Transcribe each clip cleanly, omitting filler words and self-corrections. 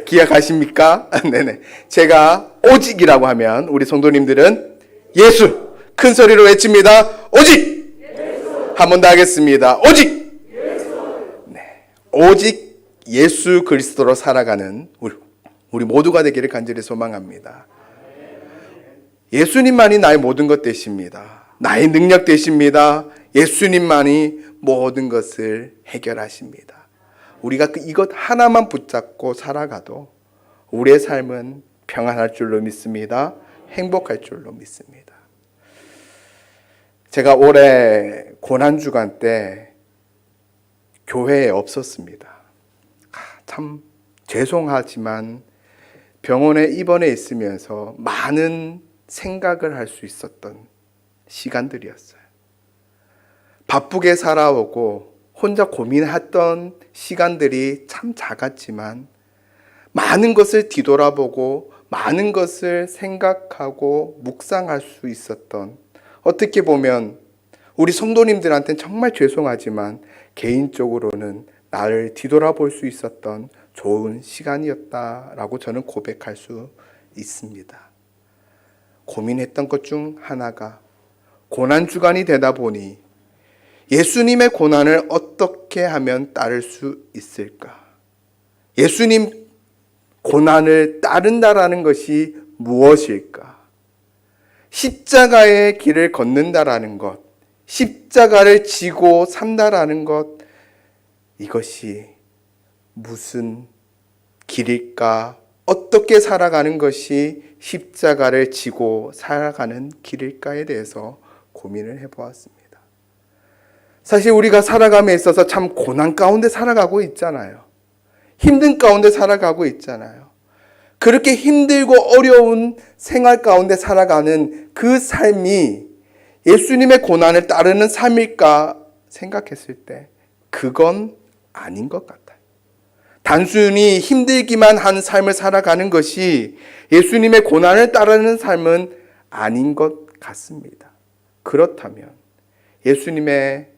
기억하십니까? 네네. 제가 오직이라고 하면 우리 성도님들은 예수! 큰 소리로 외칩니다. 오직! 한 번 더 하겠습니다. 오직! 네. 오직 예수 그리스도로 살아가는 우리 모두가 되기를 간절히 소망합니다. 예수님만이 나의 모든 것 되십니다. 나의 능력 되십니다. 예수님만이 모든 것을 해결하십니다. 우리가 이것 하나만 붙잡고 살아가도 우리의 삶은 평안할 줄로 믿습니다. 행복할 줄로 믿습니다. 제가 올해 고난주간 때 교회에 없었습니다. 참 죄송하지만 병원에 입원해 있으면서 많은 생각을 할 수 있었던 시간들이었어요. 바쁘게 살아오고 혼자 고민했던 시간들이 참 작았지만 많은 것을 뒤돌아보고 많은 것을 생각하고 묵상할 수 있었던, 어떻게 보면 우리 성도님들한테는 정말 죄송하지만 개인적으로는 나를 뒤돌아볼 수 있었던 좋은 시간이었다라고 저는 고백할 수 있습니다. 고민했던 것 중 하나가 고난주간이 되다 보니 예수님의 고난을 어떻게 하면 따를 수 있을까? 예수님 고난을 따른다라는 것이 무엇일까? 십자가의 길을 걷는다라는 것, 십자가를 지고 산다라는 것, 이것이 무슨 길일까? 어떻게 살아가는 것이 십자가를 지고 살아가는 길일까에 대해서 고민을 해보았습니다. 사실 우리가 살아감에 있어서 참 고난 가운데 살아가고 있잖아요. 힘든 가운데 살아가고 있잖아요. 그렇게 힘들고 어려운 생활 가운데 살아가는 그 삶이 예수님의 고난을 따르는 삶일까 생각했을 때 그건 아닌 것 같아요. 단순히 힘들기만 한 삶을 살아가는 것이 예수님의 고난을 따르는 삶은 아닌 것 같습니다. 그렇다면 예수님의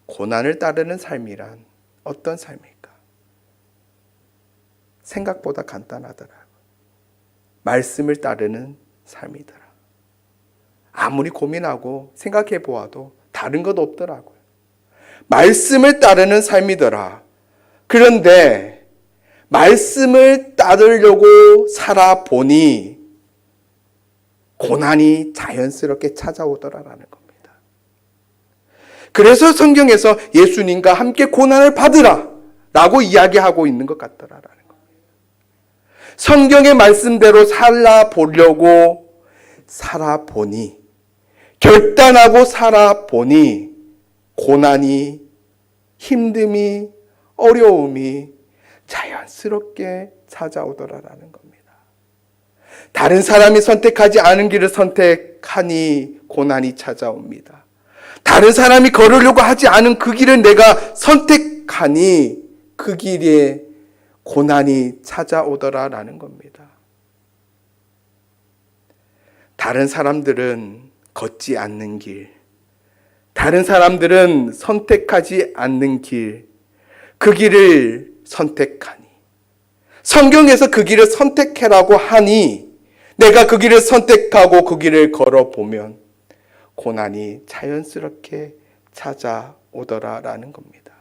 고난을 따르는 삶이란 어떤 삶일까? 생각보다 간단하더라고요. 말씀을 따르는 삶이더라. 아무리 고민하고 생각해 보아도 다른 것 없더라고요. 말씀을 따르는 삶이더라. 그런데 말씀을 따르려고 살아보니 고난이 자연스럽게 찾아오더라라는 겁니다. 그래서 성경에서 예수님과 함께 고난을 받으라 라고 이야기하고 있는 것 같더라라는 겁니다. 성경의 말씀대로 살아보려고 살아보니, 결단하고 살아보니 고난이, 힘듦이, 어려움이 자연스럽게 찾아오더라라는 겁니다. 다른 사람이 선택하지 않은 길을 선택하니 고난이 찾아옵니다. 다른 사람이 걸으려고 하지 않은 그 길을 내가 선택하니 그 길에 고난이 찾아오더라라는 겁니다. 다른 사람들은 걷지 않는 길, 다른 사람들은 선택하지 않는 길, 그 길을 선택하니, 성경에서 그 길을 선택해라고 하니 내가 그 길을 선택하고 그 길을 걸어보면 고난이 자연스럽게 찾아오더라라는 겁니다.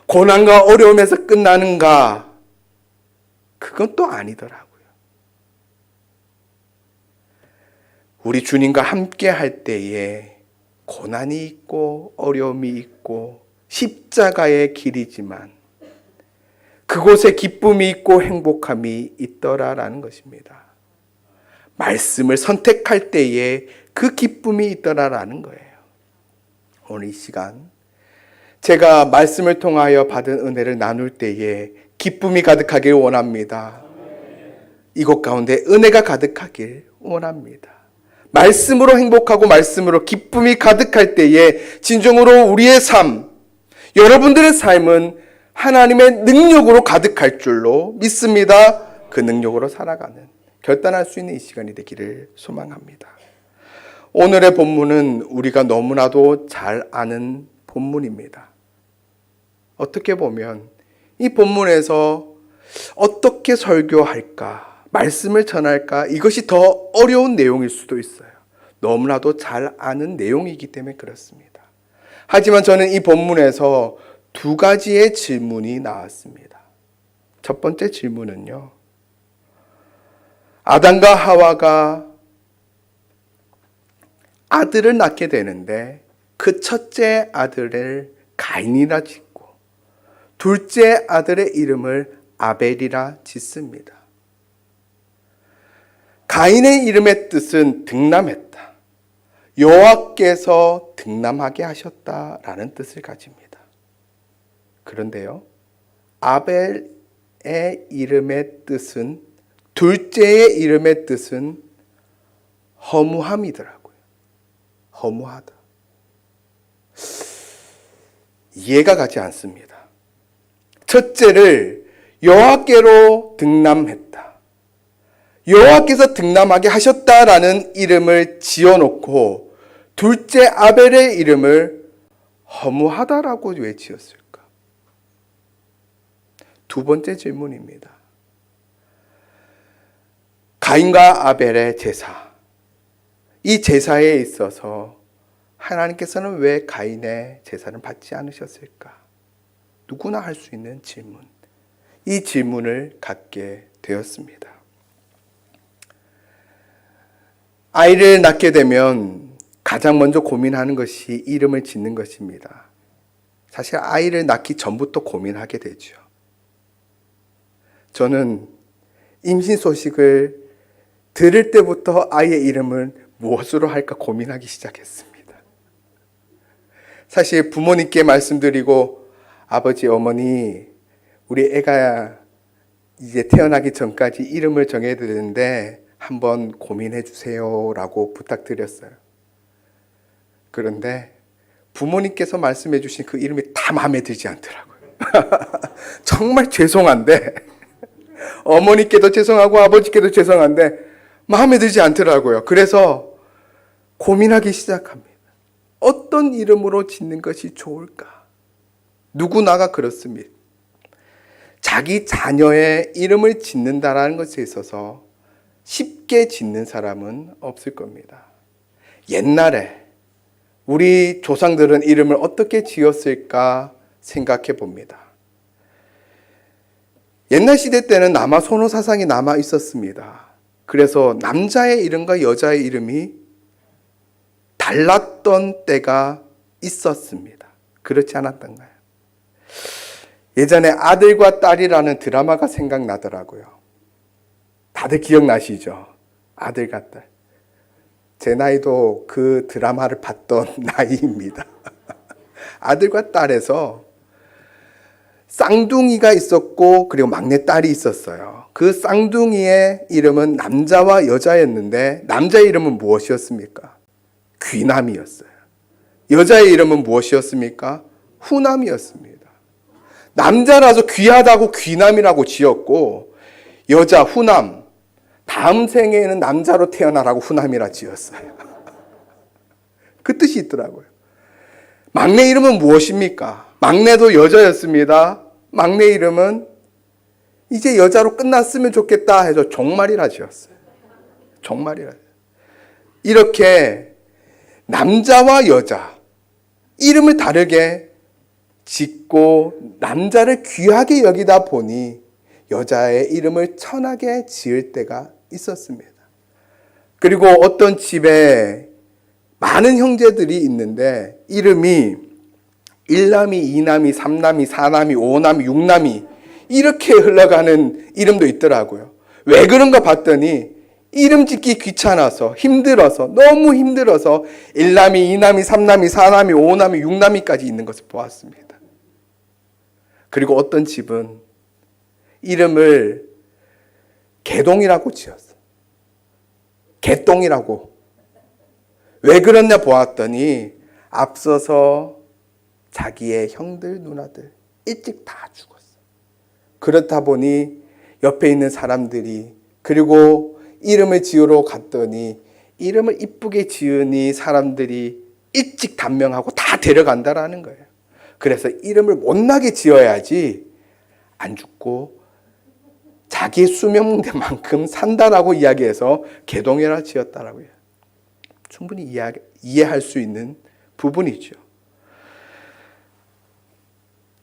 고난과 어려움에서 끝나는가? 그건 또 아니더라고요. 우리 주님과 함께 할 때에 고난이 있고 어려움이 있고 십자가의 길이지만 그곳에 기쁨이 있고 행복함이 있더라라는 것입니다. 말씀을 선택할 때에 그 기쁨이 있더라라는 거예요. 오늘 이 시간 제가 말씀을 통하여 받은 은혜를 나눌 때에 기쁨이 가득하길 원합니다. 이곳 가운데 은혜가 가득하길 원합니다. 말씀으로 행복하고 말씀으로 기쁨이 가득할 때에 진정으로 우리의 삶, 여러분들의 삶은 하나님의 능력으로 가득할 줄로 믿습니다. 그 능력으로 살아가는, 결단할 수 있는 이 시간이 되기를 소망합니다. 오늘의 본문은 우리가 너무나도 잘 아는 본문입니다. 어떻게 보면 이 본문에서 어떻게 설교할까? 말씀을 전할까? 이것이 더 어려운 내용일 수도 있어요. 너무나도 잘 아는 내용이기 때문에 그렇습니다. 하지만 저는 이 본문에서 두 가지의 질문이 나왔습니다. 첫 번째 질문은요. 아담과 하와가 아들을 낳게 되는데 그 첫째 아들을 가인이라 짓고 둘째 아들의 이름을 아벨이라 짓습니다. 가인의 이름의 뜻은 등남했다. 여호와께서 등남하게 하셨다라는 뜻을 가집니다. 그런데요, 아벨의 이름의 뜻은, 둘째의 이름의 뜻은 허무함이더라고요. 허무하다. 이해가 가지 않습니다. 첫째를 여호와께로 등남했다. 여호와께서 등남하게 하셨다라는 이름을 지어놓고 둘째 아벨의 이름을 허무하다라고 왜 지었을까? 두 번째 질문입니다. 가인과 아벨의 제사. 이 제사에 있어서 하나님께서는 왜 가인의 제사를 받지 않으셨을까? 누구나 할 수 있는 질문. 이 질문을 갖게 되었습니다. 아이를 낳게 되면 가장 먼저 고민하는 것이 이름을 짓는 것입니다. 사실 아이를 낳기 전부터 고민하게 되죠. 저는 임신 소식을 들을 때부터 아이의 이름을 무엇으로 할까 고민하기 시작했습니다. 사실 부모님께 말씀드리고 아버지, 어머니, 우리 애가 이제 태어나기 전까지 이름을 정해야 되는데 한번 고민해 주세요 라고 부탁드렸어요. 그런데 부모님께서 말씀해 주신 그 이름이 다 마음에 들지 않더라고요. 정말 죄송한데, 어머니께도 죄송하고 아버지께도 죄송한데 마음에 들지 않더라고요. 그래서 고민하기 시작합니다. 어떤 이름으로 짓는 것이 좋을까? 누구나가 그렇습니다. 자기 자녀의 이름을 짓는다라는 것에 있어서 쉽게 짓는 사람은 없을 겁니다. 옛날에 우리 조상들은 이름을 어떻게 지었을까 생각해 봅니다. 옛날 시대 때는 남아 선호 사상이 남아 있었습니다. 그래서 남자의 이름과 여자의 이름이 달랐던 때가 있었습니다. 그렇지 않았던가요? 예전에 아들과 딸이라는 드라마가 생각나더라고요. 다들 기억나시죠? 아들과 딸. 제 나이도 그 드라마를 봤던 나이입니다. 아들과 딸에서 쌍둥이가 있었고 그리고 막내딸이 있었어요. 그 쌍둥이의 이름은 남자와 여자였는데 남자의 이름은 무엇이었습니까? 귀남이었어요. 여자의 이름은 무엇이었습니까? 후남이었습니다. 남자라서 귀하다고 귀남이라고 지었고 여자 후남, 다음 생에는 남자로 태어나라고 후남이라 지었어요. 그 뜻이 있더라고요. 막내 이름은 무엇입니까? 막내도 여자였습니다. 막내 이름은 이제 여자로 끝났으면 좋겠다 해서 종말이라 지었어요. 종말이라. 이렇게 남자와 여자 이름을 다르게 짓고 남자를 귀하게 여기다 보니 여자의 이름을 천하게 지을 때가 있었습니다. 그리고 어떤 집에 많은 형제들이 있는데 이름이 1남이, 2남이, 3남이, 4남이, 5남이, 6남이 이렇게 흘러가는 이름도 있더라고요. 왜 그런가 봤더니 이름 짓기 귀찮아서 힘들어서 너무 힘들어서 1남이, 2남이, 3남이, 4남이, 5남이, 6남이까지 있는 것을 보았습니다. 그리고 어떤 집은 이름을 개동이라고 지었어요. 개똥이라고. 왜 그러냐 보았더니 앞서서 자기의 형들, 누나들 일찍 다 죽었어요. 그렇다 보니 옆에 있는 사람들이 그리고 이름을 지으러 갔더니 이름을 이쁘게 지으니 사람들이 일찍 단명하고 다 데려간다라는 거예요. 그래서 이름을 못나게 지어야지 안 죽고 자기 수명만큼 산다라고 이야기해서 계동이라 지었다라고요. 충분히 이해할 수 있는 부분이죠.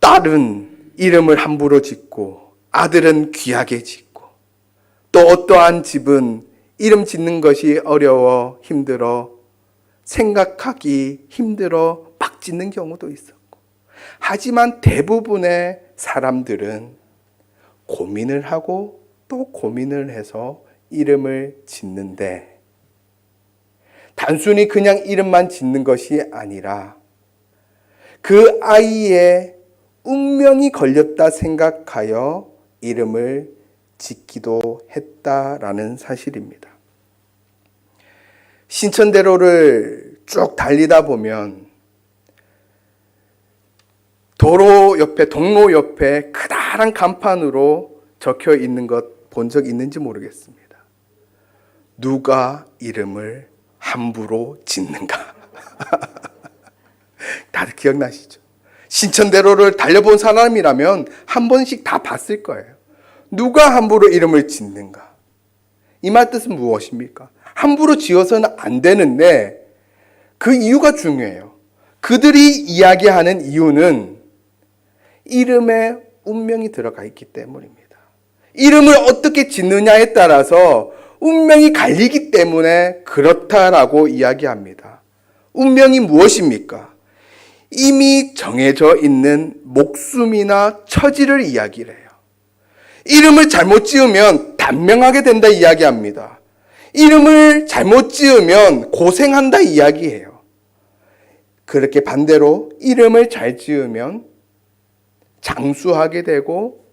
딸은 이름을 함부로 짓고 아들은 귀하게 짓고 또 어떠한 집은 이름 짓는 것이 어려워 힘들어 생각하기 힘들어 막 짓는 경우도 있었고, 하지만 대부분의 사람들은 고민을 하고 또 고민을 해서 이름을 짓는데, 단순히 그냥 이름만 짓는 것이 아니라 그 아이의 운명이 걸렸다 생각하여 이름을 짓기도 했다라는 사실입니다. 신천대로를 쭉 달리다 보면 도로 옆에, 동로 옆에 크다란 간판으로 적혀 있는 것 본 적 있는지 모르겠습니다. 누가 이름을 함부로 짓는가? 다들 기억나시죠? 신천대로를 달려본 사람이라면 한 번씩 다 봤을 거예요. 누가 함부로 이름을 짓는가? 이 말 뜻은 무엇입니까? 함부로 지어서는 안 되는데 그 이유가 중요해요. 그들이 이야기하는 이유는 이름에 운명이 들어가 있기 때문입니다. 이름을 어떻게 짓느냐에 따라서 운명이 갈리기 때문에 그렇다라고 이야기합니다. 운명이 무엇입니까? 이미 정해져 있는 목숨이나 처지를 이야기를 해요. 이름을 잘못 지으면 단명하게 된다 이야기합니다. 이름을 잘못 지으면 고생한다 이야기해요. 그렇게 반대로 이름을 잘 지으면 장수하게 되고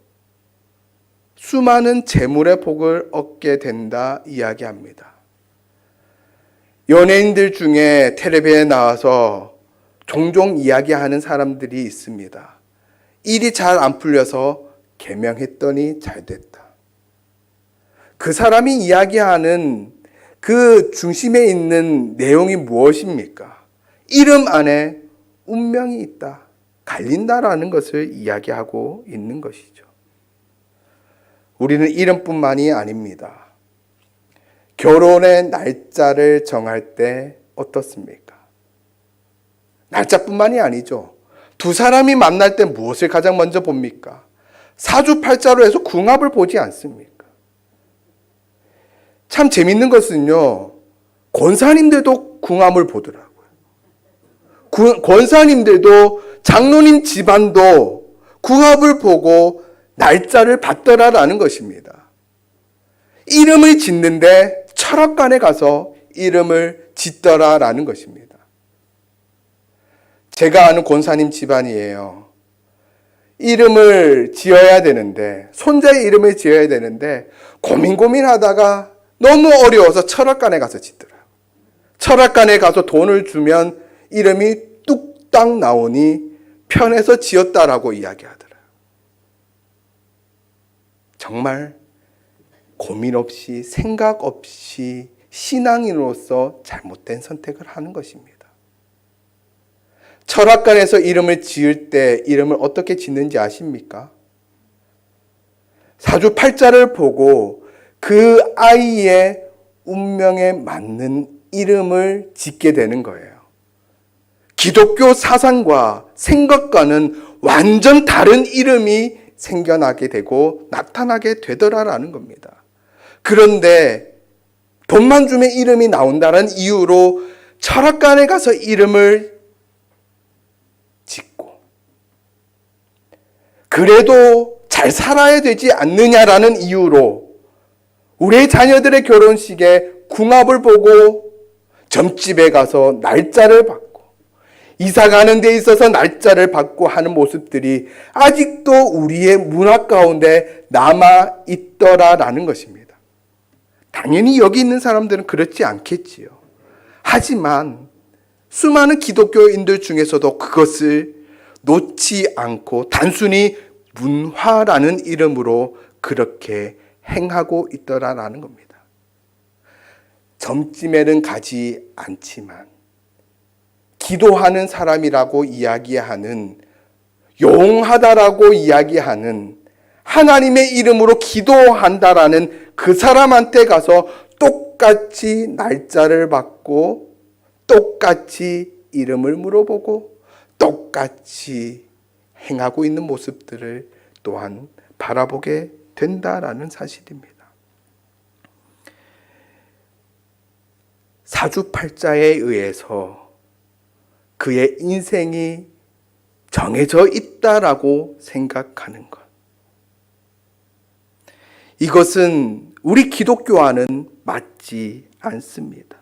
수많은 재물의 복을 얻게 된다 이야기합니다. 연예인들 중에 텔레비에 나와서 종종 이야기하는 사람들이 있습니다. 일이 잘 안 풀려서 개명했더니 잘 됐다. 그 사람이 이야기하는 그 중심에 있는 내용이 무엇입니까? 이름 안에 운명이 있다, 갈린다라는 것을 이야기하고 있는 것이죠. 우리는 이름뿐만이 아닙니다. 결혼의 날짜를 정할 때 어떻습니까? 날짜뿐만이 아니죠. 두 사람이 만날 때 무엇을 가장 먼저 봅니까? 사주팔자로 해서 궁합을 보지 않습니까? 참 재밌는 것은요, 권사님들도 궁합을 보더라고요. 권사님들도 장로님 집안도 궁합을 보고 날짜를 봤더라라는 것입니다. 이름을 짓는데 철학관에 가서 이름을 짓더라라는 것입니다. 제가 아는 권사님 집안이에요. 이름을 지어야 되는데, 손자의 이름을 지어야 되는데 고민하다가 너무 어려워서 철학관에 가서 짓더라고요. 철학관에 가서 돈을 주면 이름이 뚝딱 나오니 편해서 지었다라고 이야기하더라고요. 정말 고민 없이 생각 없이 신앙인으로서 잘못된 선택을 하는 것입니다. 철학관에서 이름을 지을 때 이름을 어떻게 짓는지 아십니까? 사주팔자를 보고 그 아이의 운명에 맞는 이름을 짓게 되는 거예요. 기독교 사상과 생각과는 완전 다른 이름이 생겨나게 되고 나타나게 되더라라는 겁니다. 그런데 돈만 주면 이름이 나온다는 이유로 철학관에 가서 이름을 짓고 그래도 잘 살아야 되지 않느냐라는 이유로 우리의 자녀들의 결혼식에 궁합을 보고 점집에 가서 날짜를 받고 이사 가는 데 있어서 날짜를 받고 하는 모습들이 아직도 우리의 문화 가운데 남아 있더라라는 것입니다. 당연히 여기 있는 사람들은 그렇지 않겠지요. 하지만 수많은 기독교인들 중에서도 그것을 놓지 않고 단순히 문화라는 이름으로 그렇게 행하고 있더라라는 겁니다. 점집에는 가지 않지만 기도하는 사람이라고 이야기하는, 용하다라고 이야기하는 하나님의 이름으로 기도한다라는 그 사람한테 가서 똑같이 날짜를 받고 똑같이 이름을 물어보고 똑같이 행하고 있는 모습들을 또한 바라보게 된다라는 사실입니다. 사주팔자에 의해서 그의 인생이 정해져 있다라고 생각하는 것. 이것은 우리 기독교와는 맞지 않습니다.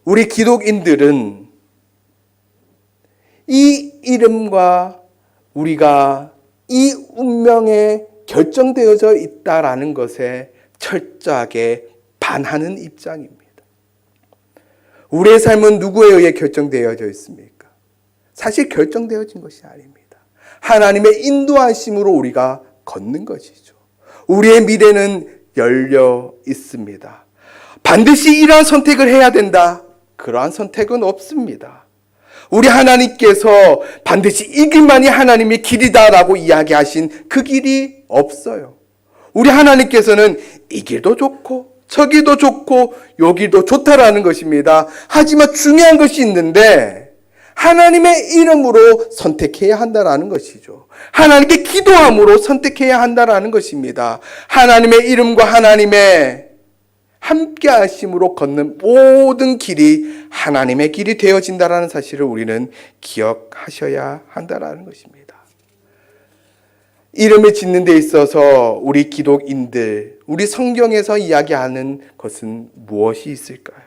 우리 기독인들은 이 이름과 우리가 이 운명에 결정되어져 있다라는 것에 철저하게 반하는 입장입니다. 우리의 삶은 누구에 의해 결정되어져 있습니까? 사실 결정되어진 것이 아닙니다. 하나님의 인도하심으로 우리가 걷는 것이죠. 우리의 미래는 열려 있습니다. 반드시 이러한 선택을 해야 된다. 그러한 선택은 없습니다. 우리 하나님께서 반드시 이 길만이 하나님의 길이다라고 이야기하신 그 길이 없어요. 우리 하나님께서는 이 길도 좋고 저 길도 좋고 요 길도 좋다라는 것입니다. 하지만 중요한 것이 있는데 하나님의 이름으로 선택해야 한다라는 것이죠. 하나님께 기도함으로 선택해야 한다라는 것입니다. 하나님의 이름과 하나님의 함께 하심으로 걷는 모든 길이 하나님의 길이 되어진다라는 사실을 우리는 기억하셔야 한다라는 것입니다. 이름을 짓는 데 있어서 우리 기독인들, 우리 성경에서 이야기하는 것은 무엇이 있을까요?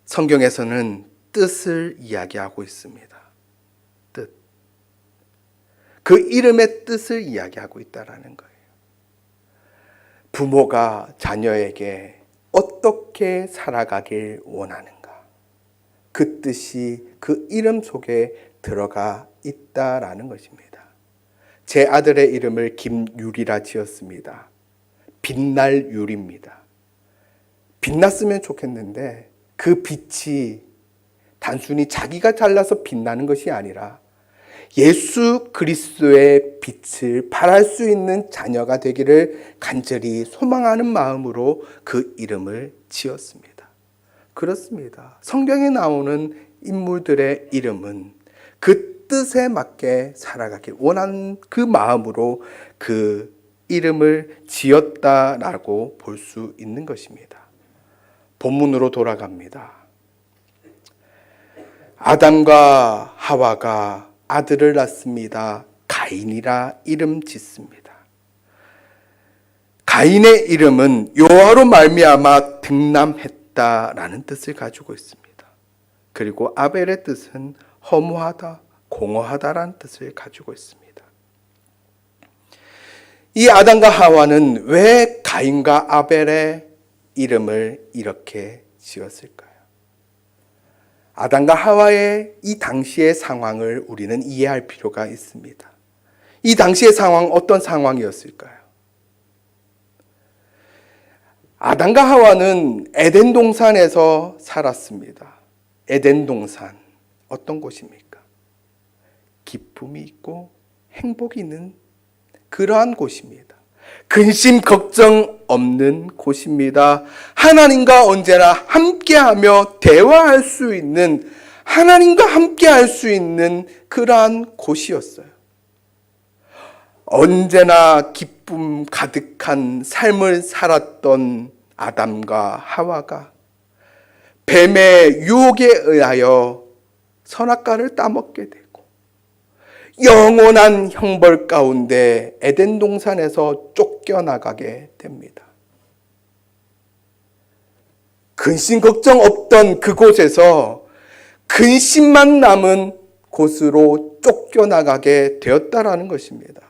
성경에서는 뜻을 이야기하고 있습니다. 뜻. 그 이름의 뜻을 이야기하고 있다라는 거예요. 부모가 자녀에게 어떻게 살아가길 원하는가? 그 뜻이 그 이름 속에 들어가 있다라는 것입니다. 제 아들의 이름을 김유리라 지었습니다. 빛날 유리입니다. 빛났으면 좋겠는데 그 빛이 단순히 자기가 잘나서 빛나는 것이 아니라 예수 그리스도의 빛을 발할 수 있는 자녀가 되기를 간절히 소망하는 마음으로 그 이름을 지었습니다. 그렇습니다. 성경에 나오는 인물들의 이름은 그 뜻에 맞게 살아가길 원하는 그 마음으로 그 이름을 지었다라고 볼 수 있는 것입니다. 본문으로 돌아갑니다. 아담과 하와가 아들을 낳습니다. 가인이라 이름 짓습니다. 가인의 이름은 여호와로 말미암아 등남했다라는 뜻을 가지고 있습니다. 그리고 아벨의 뜻은 허무하다, 공허하다라는 뜻을 가지고 있습니다. 이 아담과 하와는 왜 가인과 아벨의 이름을 이렇게 지었을까요? 아담과 하와의 이 당시의 상황을 우리는 이해할 필요가 있습니다. 이 당시의 상황 어떤 상황이었을까요? 아담과 하와는 에덴 동산에서 살았습니다. 에덴 동산 어떤 곳입니까? 기쁨이 있고 행복이 있는 그러한 곳입니다. 근심 걱정 없는 곳입니다. 하나님과 언제나 함께하며 대화할 수 있는, 하나님과 함께할 수 있는 그러한 곳이었어요. 언제나 기쁨 가득한 삶을 살았던 아담과 하와가 뱀의 유혹에 의하여 선악과를 따먹게 되고 영원한 형벌 가운데 에덴 동산에서 쫓겨나가게 됩니다. 근심 걱정 없던 그곳에서 근심만 남은 곳으로 쫓겨나가게 되었다라는 것입니다.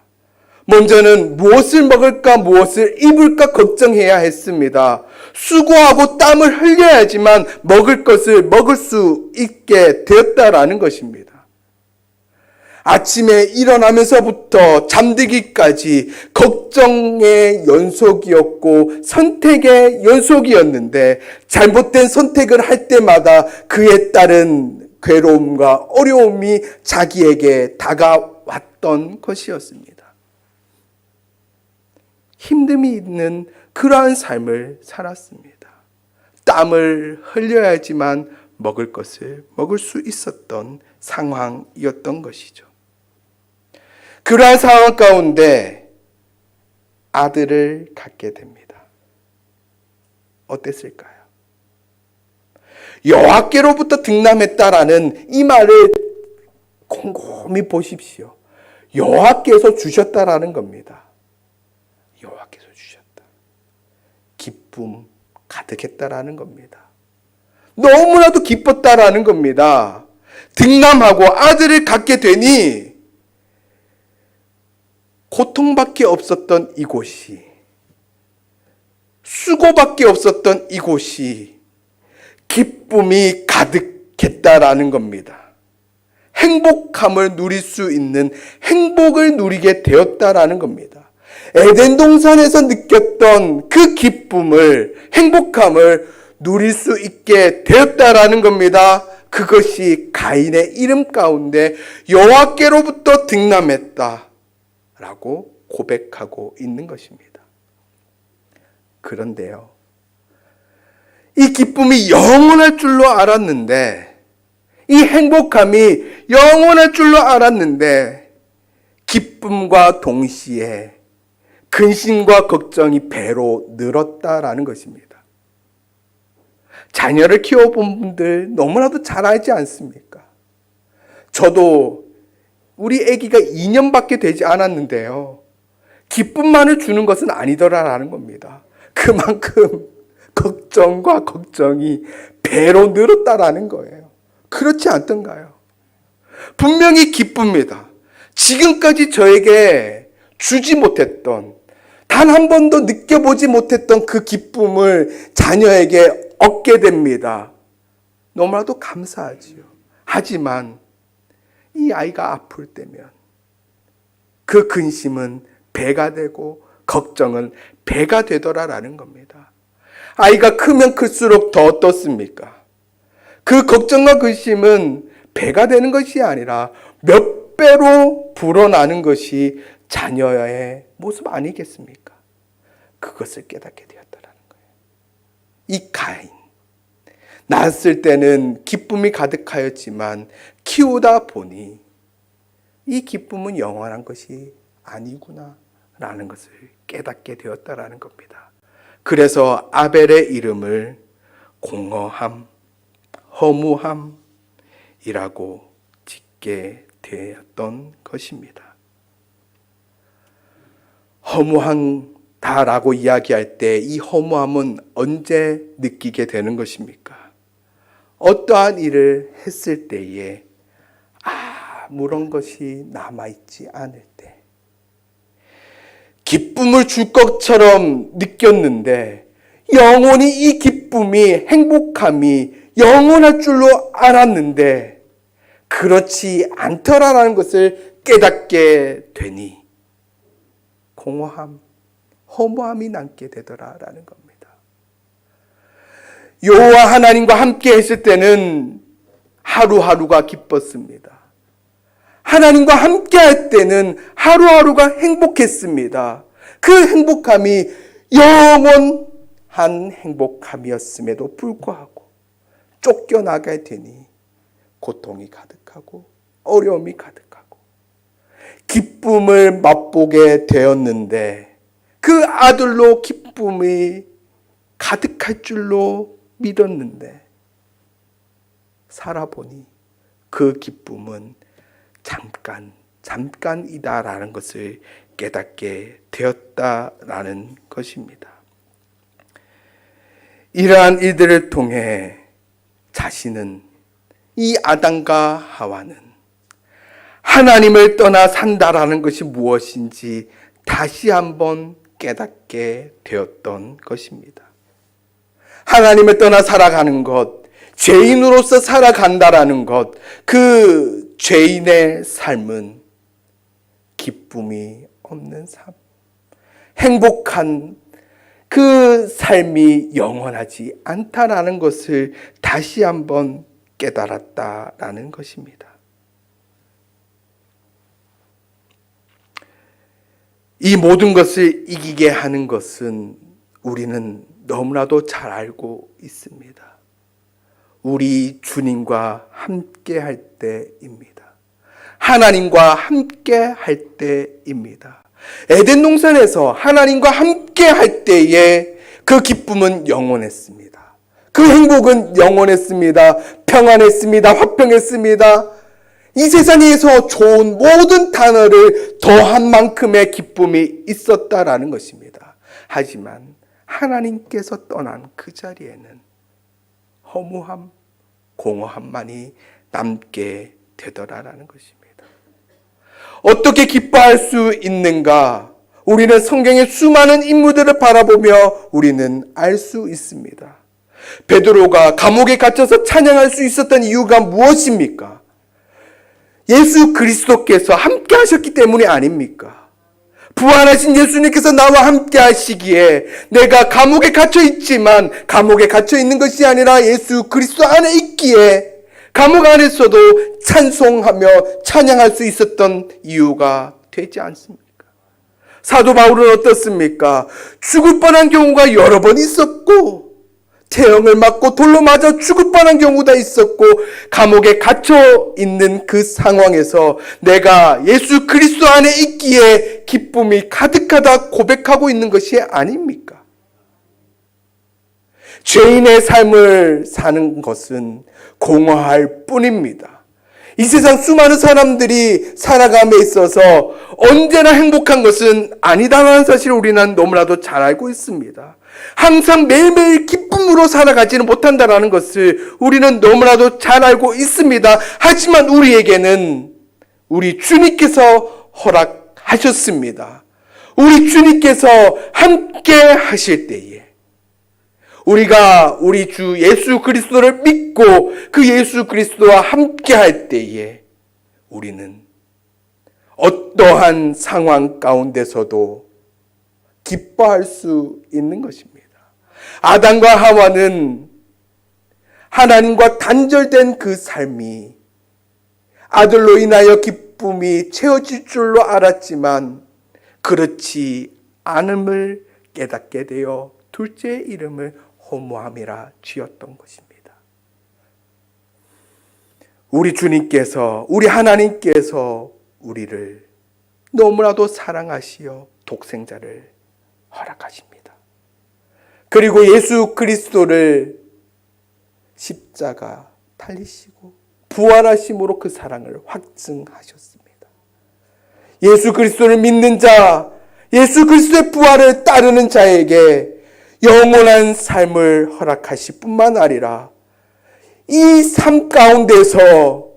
먼저는 무엇을 먹을까 무엇을 입을까 걱정해야 했습니다. 수고하고 땀을 흘려야지만 먹을 것을 먹을 수 있게 되었다라는 것입니다. 아침에 일어나면서부터 잠들기까지 걱정의 연속이었고 선택의 연속이었는데 잘못된 선택을 할 때마다 그에 따른 괴로움과 어려움이 자기에게 다가왔다라는 없던 것이었습니다. 힘듦이 있는 그러한 삶을 살았습니다. 땀을 흘려야지만 먹을 것을 먹을 수 있었던 상황이었던 것이죠. 그러한 상황 가운데 아들을 갖게 됩니다. 어땠을까요? 여호와께로부터 등남했다라는 이 말을 곰곰이 보십시오. 여호와께서 주셨다라는 겁니다. 여호와께서 주셨다. 기쁨 가득했다라는 겁니다. 너무나도 기뻤다라는 겁니다. 등남하고 아들을 갖게 되니 고통밖에 없었던 이곳이, 수고밖에 없었던 이곳이 기쁨이 가득했다라는 겁니다. 행복함을 누릴 수 있는 행복을 누리게 되었다라는 겁니다. 에덴 동산에서 느꼈던 그 기쁨을, 행복함을 누릴 수 있게 되었다라는 겁니다. 그것이 가인의 이름 가운데 여호와께로부터 등남했다라고 고백하고 있는 것입니다. 그런데요, 이 기쁨이 영원할 줄로 알았는데, 이 행복함이 영원할 줄로 알았는데, 기쁨과 동시에 근심과 걱정이 배로 늘었다라는 것입니다. 자녀를 키워본 분들 너무나도 잘 알지 않습니까? 저도 우리 아기가 2년밖에 되지 않았는데요, 기쁨만을 주는 것은 아니더라라는 겁니다. 그만큼 걱정과 걱정이 배로 늘었다라는 거예요. 그렇지 않던가요? 분명히 기쁩니다. 지금까지 저에게 주지 못했던, 단 한 번도 느껴보지 못했던 그 기쁨을 자녀에게 얻게 됩니다. 너무나도 감사하지요. 하지만 이 아이가 아플 때면 그 근심은 배가 되고 걱정은 배가 되더라라는 겁니다. 아이가 크면 클수록 더 어떻습니까? 그 걱정과 근심은 배가 되는 것이 아니라 몇 배로 불어나는 것이 자녀의 모습 아니겠습니까? 그것을 깨닫게 되었다라는 거예요. 이 가인, 낳았을 때는 기쁨이 가득하였지만 키우다 보니 이 기쁨은 영원한 것이 아니구나 라는 것을 깨닫게 되었다라는 겁니다. 그래서 아벨의 이름을 공허함, 허무함이라고 짓게 되었던 것입니다. 허무하다라고 이야기할 때 이 허무함은 언제 느끼게 되는 것입니까? 어떠한 일을 했을 때에 아무런 것이 남아있지 않을 때, 기쁨을 줄 것처럼 느꼈는데 영원히 이 기쁨이, 행복함이 영원할 줄로 알았는데 그렇지 않더라라는 것을 깨닫게 되니 공허함, 허무함이 남게 되더라라는 겁니다. 여호와 하나님과 함께 했을 때는 하루하루가 기뻤습니다. 하나님과 함께 할 때는 하루하루가 행복했습니다. 그 행복함이 영원한 행복함이었음에도 불구하고 쫓겨나게 되니 고통이 가득하고 어려움이 가득하고 기쁨을 맛보게 되었는데 그 아들로 기쁨이 가득할 줄로 믿었는데 살아보니 그 기쁨은 잠깐이다라는 것을 깨닫게 되었다라는 것입니다. 이러한 일들을 통해 자신은, 이 아담과 하와는 하나님을 떠나 산다라는 것이 무엇인지 다시 한번 깨닫게 되었던 것입니다. 하나님을 떠나 살아가는 것, 죄인으로서 살아간다라는 것, 그 죄인의 삶은 기쁨이 없는 삶, 행복한 그 삶이 영원하지 않다라는 것을 다시 한번 깨달았다라는 것입니다. 이 모든 것을 이기게 하는 것은 우리는 너무나도 잘 알고 있습니다. 우리 주님과 함께 할 때입니다. 하나님과 함께 할 때입니다. 에덴 동산에서 하나님과 함께 할 때에 그 기쁨은 영원했습니다. 그 행복은 영원했습니다. 평안했습니다. 화평했습니다. 이 세상에서 좋은 모든 단어를 더한 만큼의 기쁨이 있었다라는 것입니다. 하지만 하나님께서 떠난 그 자리에는 허무함, 공허함만이 남게 되더라라는 것입니다. 어떻게 기뻐할 수 있는가? 우리는 성경의 수많은 인물들을 바라보며 우리는 알 수 있습니다. 베드로가 감옥에 갇혀서 찬양할 수 있었던 이유가 무엇입니까? 예수 그리스도께서 함께 하셨기 때문이 아닙니까? 부활하신 예수님께서 나와 함께 하시기에 내가 감옥에 갇혀 있지만 감옥에 갇혀 있는 것이 아니라 예수 그리스도 안에 있기에 감옥 안에서도 찬송하며 찬양할 수 있었던 이유가 되지 않습니까? 사도 바울은 어떻습니까? 죽을 뻔한 경우가 여러 번 있었고 태형을 맞고 돌로 맞아 죽을 뻔한 경우도 있었고 감옥에 갇혀 있는 그 상황에서 내가 예수 그리스도 안에 있기에 기쁨이 가득하다 고백하고 있는 것이 아닙니까? 죄인의 삶을 사는 것은 공허할 뿐입니다. 이 세상 수많은 사람들이 살아감에 있어서 언제나 행복한 것은 아니다라는 사실을 우리는 너무나도 잘 알고 있습니다. 항상 매일매일 기쁨으로 살아가지는 못한다는 것을 우리는 너무나도 잘 알고 있습니다. 하지만 우리에게는 우리 주님께서 허락하셨습니다. 우리 주님께서 함께 하실 때에 우리가 우리 주 예수 그리스도를 믿고 그 예수 그리스도와 함께 할 때에 우리는 어떠한 상황 가운데서도 기뻐할 수 있는 것입니다. 아담과 하와는 하나님과 단절된 그 삶이 아들로 인하여 기쁨이 채워질 줄로 알았지만 그렇지 않음을 깨닫게 되어 둘째의 이름을 허무함이라 지었던 것입니다. 우리 주님께서, 우리 하나님께서 우리를 너무나도 사랑하시어 독생자를 허락하십니다. 그리고 예수 그리스도를 십자가 달리시고 부활하심으로 그 사랑을 확증하셨습니다. 예수 그리스도를 믿는 자, 예수 그리스도의 부활을 따르는 자에게 영원한 삶을 허락하실 뿐만 아니라 이 삶 가운데서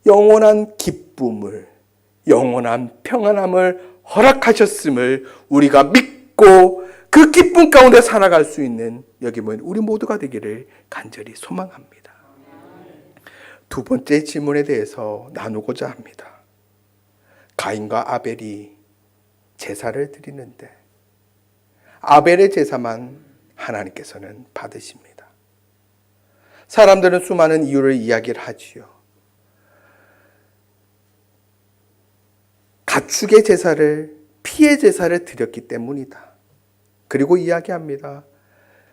영원한 기쁨을, 영원한 평안함을 허락하셨음을 우리가 믿고 그 기쁨 가운데 살아갈 수 있는 여기 모인 우리 모두가 되기를 간절히 소망합니다. 두 번째 질문에 대해서 나누고자 합니다. 가인과 아벨이 제사를 드리는데 아벨의 제사만 하나님께서는 받으십니다. 사람들은 수많은 이유를 이야기를 하지요. 가축의 제사를, 피의 제사를 드렸기 때문이다. 그리고 이야기합니다.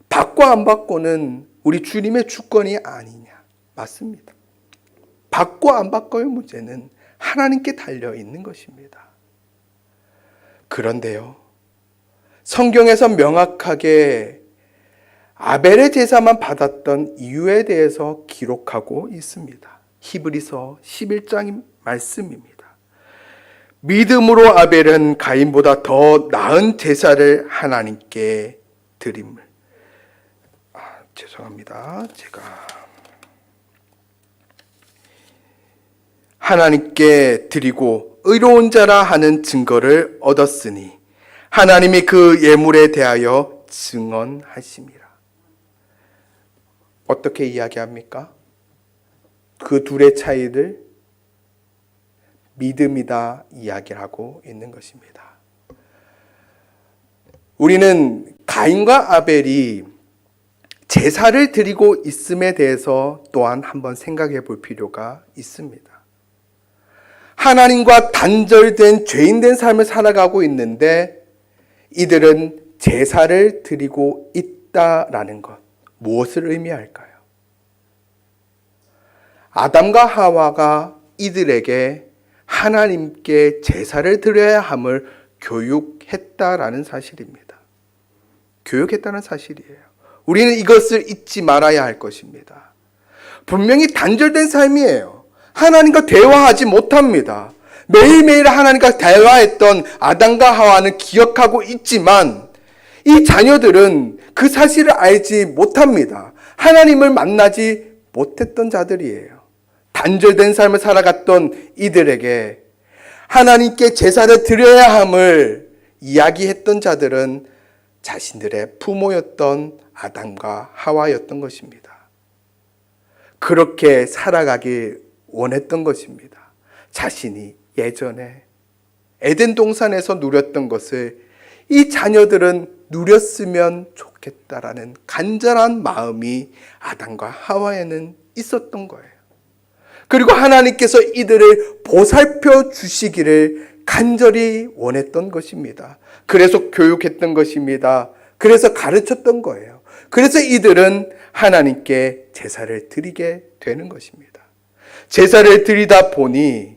받고 안 받고는 우리 주님의 주권이 아니냐. 맞습니다. 받고 안 받고의 문제는 하나님께 달려 있는 것입니다. 그런데요, 성경에서 명확하게 아벨의 제사만 받았던 이유에 대해서 기록하고 있습니다. 히브리서 11장 말씀입니다. 믿음으로 아벨은 가인보다 더 나은 제사를 하나님께 드림을. 죄송합니다. 제가 하나님께 드리고 의로운 자라 하는 증거를 얻었으니 하나님이 그 예물에 대하여 증언하심이라. 어떻게 이야기합니까? 그 둘의 차이를 믿음이다 이야기를 하고 있는 것입니다. 우리는 가인과 아벨이 제사를 드리고 있음에 대해서 또한 한번 생각해 볼 필요가 있습니다. 하나님과 단절된 죄인된 삶을 살아가고 있는데 이들은 제사를 드리고 있다라는 것, 무엇을 의미할까요? 아담과 하와가 이들에게 하나님께 제사를 드려야 함을 교육했다라는 사실입니다. 교육했다는 사실이에요. 우리는 이것을 잊지 말아야 할 것입니다. 분명히 단절된 삶이에요. 하나님과 대화하지 못합니다. 매일매일 하나님과 대화했던 아담과 하와는 기억하고 있지만 이 자녀들은 그 사실을 알지 못합니다. 하나님을 만나지 못했던 자들이에요. 단절된 삶을 살아갔던 이들에게 하나님께 제사를 드려야 함을 이야기했던 자들은 자신들의 부모였던 아담과 하와였던 것입니다. 그렇게 살아가길 원했던 것입니다. 자신이 예전에 에덴 동산에서 누렸던 것을 이 자녀들은 누렸으면 좋겠다라는 간절한 마음이 아담과 하와에는 있었던 거예요. 그리고 하나님께서 이들을 보살펴 주시기를 간절히 원했던 것입니다. 그래서 교육했던 것입니다. 그래서 가르쳤던 거예요. 그래서 이들은 하나님께 제사를 드리게 되는 것입니다. 제사를 드리다 보니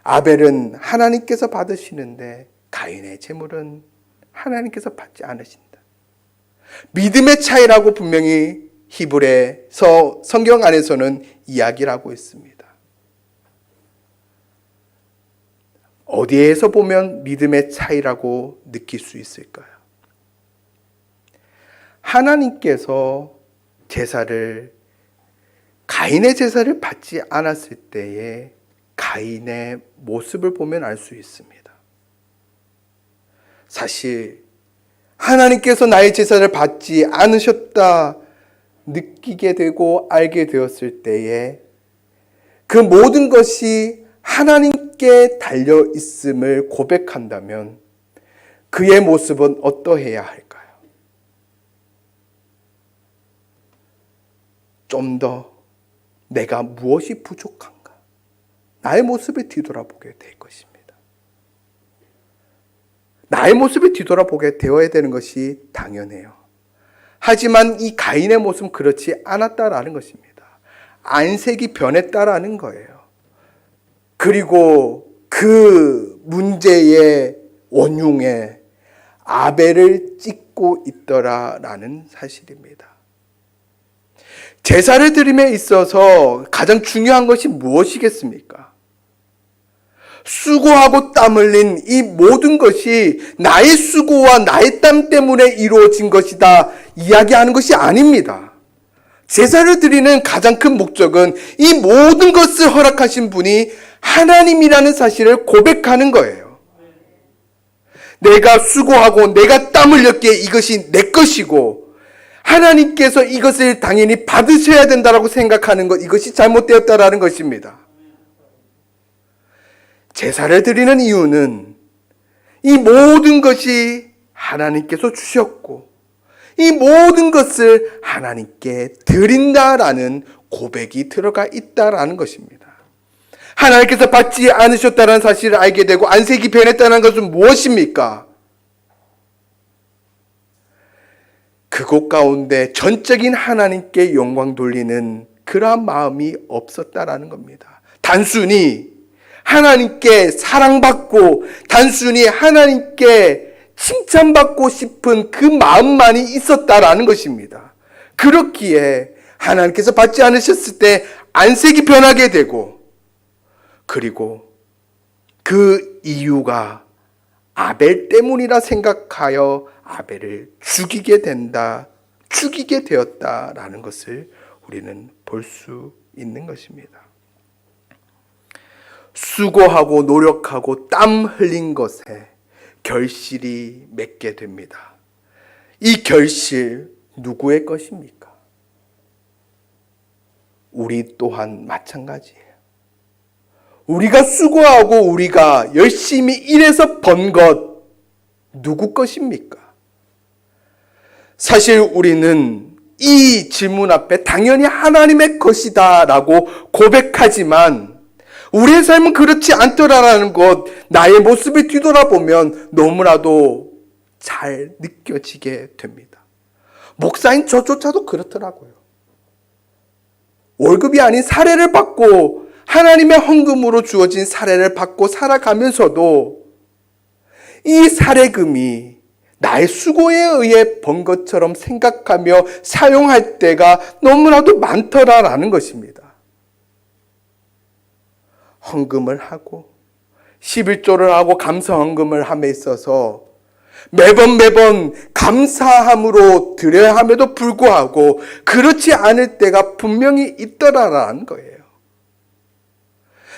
아벨은 하나님께서 받으시는데 가인의 제물은 하나님께서 받지 않으신다. 믿음의 차이라고 분명히 히브리서 성경 안에서는 이야기를 하고 있습니다. 어디에서 보면 믿음의 차이라고 느낄 수 있을까요? 하나님께서 가인의 제사를 받지 않았을 때에 가인의 모습을 보면 알 수 있습니다. 사실 하나님께서 나의 제사를 받지 않으셨다 느끼게 되고 알게 되었을 때에 그 모든 것이 하나님께 달려 있음을 고백한다면 그의 모습은 어떠해야 할까요? 좀 더 내가 무엇이 부족한가? 나의 모습을 뒤돌아보게 될 것입니다. 나의 모습을 뒤돌아보게 되어야 되는 것이 당연해요. 하지만 이 가인의 모습은 그렇지 않았다라는 것입니다. 안색이 변했다라는 거예요. 그리고 그 문제의 원흉에 아벨을 찍고 있더라라는 사실입니다. 제사를 드림에 있어서 가장 중요한 것이 무엇이겠습니까? 수고하고 땀 흘린 이 모든 것이 나의 수고와 나의 땀 때문에 이루어진 것이다 이야기하는 것이 아닙니다. 제사를 드리는 가장 큰 목적은 이 모든 것을 허락하신 분이 하나님이라는 사실을 고백하는 거예요. 내가 수고하고 내가 땀 흘렸기에 이것이 내 것이고 하나님께서 이것을 당연히 받으셔야 된다고 생각하는 것, 이것이 잘못되었다라는 것입니다. 제사를 드리는 이유는 이 모든 것이 하나님께서 주셨고 이 모든 것을 하나님께 드린다라는 고백이 들어가 있다라는 것입니다. 하나님께서 받지 않으셨다는 사실을 알게 되고 안색이 변했다는 것은 무엇입니까? 그곳 가운데 전적인 하나님께 영광 돌리는 그러한 마음이 없었다라는 겁니다. 단순히 하나님께 사랑받고 단순히 하나님께 칭찬받고 싶은 그 마음만이 있었다라는 것입니다. 그렇기에 하나님께서 받지 않으셨을 때 안색이 변하게 되고 그리고 그 이유가 아벨 때문이라 생각하여 아벨을 죽이게 되었다라는 것을 우리는 볼 수 있는 것입니다. 수고하고 노력하고 땀 흘린 것에 결실이 맺게 됩니다. 이 결실 누구의 것입니까? 우리 또한 마찬가지예요. 우리가 수고하고 우리가 열심히 일해서 번 것 누구 것입니까? 사실 우리는 이 질문 앞에 당연히 하나님의 것이다 라고 고백하지만 우리의 삶은 그렇지 않더라라는 것, 나의 모습을 뒤돌아보면 너무나도 잘 느껴지게 됩니다. 목사인 저조차도 그렇더라고요. 월급이 아닌 사례를 받고 하나님의 헌금으로 주어진 사례를 받고 살아가면서도 이 사례금이 나의 수고에 의해 번 것처럼 생각하며 사용할 때가 너무나도 많더라라는 것입니다. 헌금을 하고 11조를 하고 감사헌금을 함에 있어서 매번 감사함으로 드려야 함에도 불구하고 그렇지 않을 때가 분명히 있더라라는 거예요.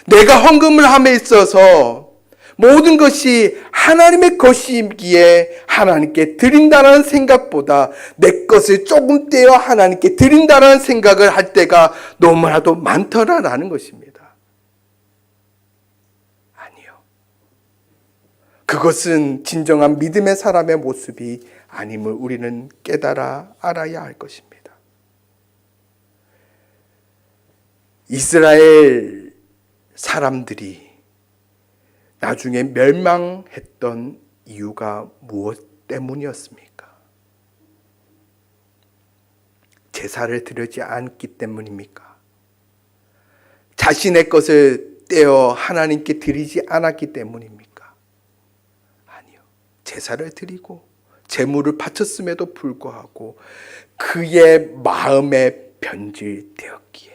내가 헌금을 함에 있어서 모든 것이 하나님의 것이기에 하나님께 드린다는 생각보다 내 것을 조금 떼어 하나님께 드린다는 생각을 할 때가 너무나도 많더라라는 것입니다. 아니요. 그것은 진정한 믿음의 사람의 모습이 아님을 우리는 깨달아 알아야 할 것입니다. 이스라엘 사람들이 나중에 멸망했던 이유가 무엇 때문이었습니까? 제사를 드리지 않기 때문입니까? 자신의 것을 떼어 하나님께 드리지 않았기 때문입니까? 아니요. 제사를 드리고 제물을 바쳤음에도 불구하고 그의 마음에 변질되었기에,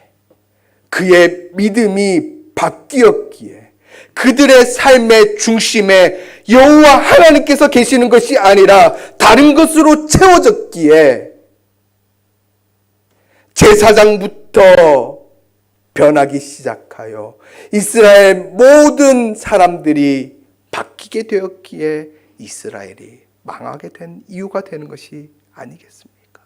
그의 믿음이 바뀌었기에, 그들의 삶의 중심에 여호와 하나님께서 계시는 것이 아니라 다른 것으로 채워졌기에 제사장부터 변하기 시작하여 이스라엘 모든 사람들이 바뀌게 되었기에 이스라엘이 망하게 된 이유가 되는 것이 아니겠습니까?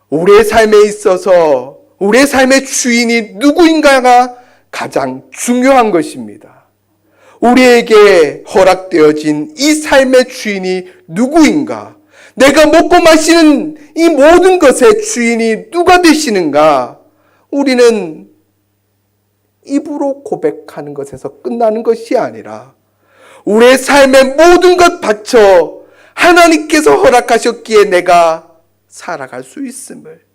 우리의 삶에 있어서 우리의 삶의 주인이 누구인가가 가장 중요한 것입니다. 우리에게 허락되어진 이 삶의 주인이 누구인가? 내가 먹고 마시는 이 모든 것의 주인이 누가 되시는가? 우리는 입으로 고백하는 것에서 끝나는 것이 아니라 우리의 삶의 모든 것 바쳐 하나님께서 허락하셨기에 내가 살아갈 수 있음을,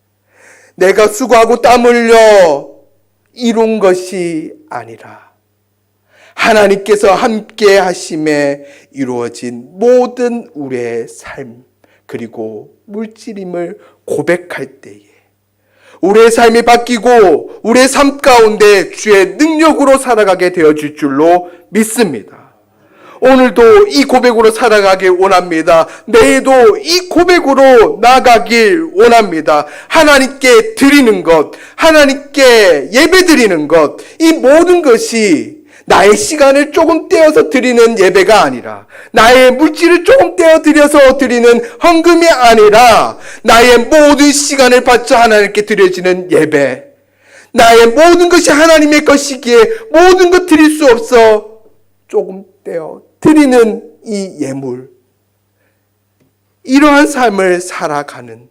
내가 수고하고 땀 흘려 이룬 것이 아니라 하나님께서 함께 하심에 이루어진 모든 우리의 삶 그리고 물질임을 고백할 때에 우리의 삶이 바뀌고 우리의 삶 가운데 주의 능력으로 살아가게 되어질 줄로 믿습니다. 오늘도 이 고백으로 살아가길 원합니다. 내일도 이 고백으로 나아가길 원합니다. 하나님께 드리는 것, 하나님께 예배드리는 것, 이 모든 것이 나의 시간을 조금 떼어서 드리는 예배가 아니라, 나의 물질을 조금 떼어 드려서 드리는 헌금이 아니라, 나의 모든 시간을 바쳐 하나님께 드려지는 예배, 나의 모든 것이 하나님의 것이기에 모든 것 드릴 수 없어 조금 떼어 드리는 이 예물, 이러한 삶을 살아가는,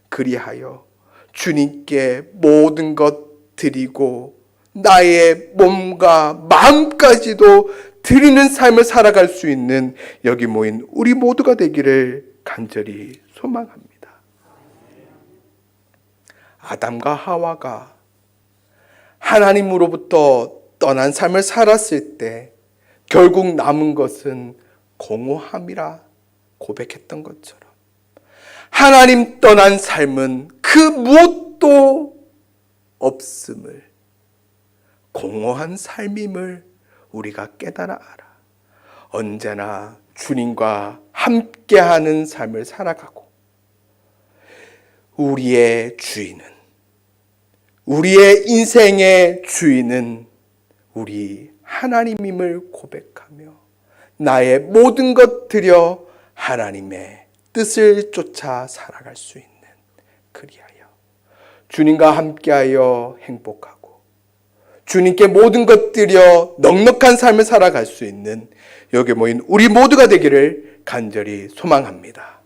그리하여 주님께 모든 것 드리고 나의 몸과 마음까지도 드리는 삶을 살아갈 수 있는 여기 모인 우리 모두가 되기를 간절히 소망합니다. 아담과 하와가 하나님으로부터 떠난 삶을 살았을 때 결국 남은 것은 공허함이라 고백했던 것처럼 하나님 떠난 삶은 그 무엇도 없음을, 공허한 삶임을 우리가 깨달아 알아 언제나 주님과 함께하는 삶을 살아가고, 우리의 주인은, 우리의 인생의 주인은 우리 하나님임을 고백하며 나의 모든 것 드려 하나님의 뜻을 쫓아 살아갈 수 있는, 그리하여 주님과 함께하여 행복하고 주님께 모든 것 드려 넉넉한 삶을 살아갈 수 있는 여기 모인 우리 모두가 되기를 간절히 소망합니다.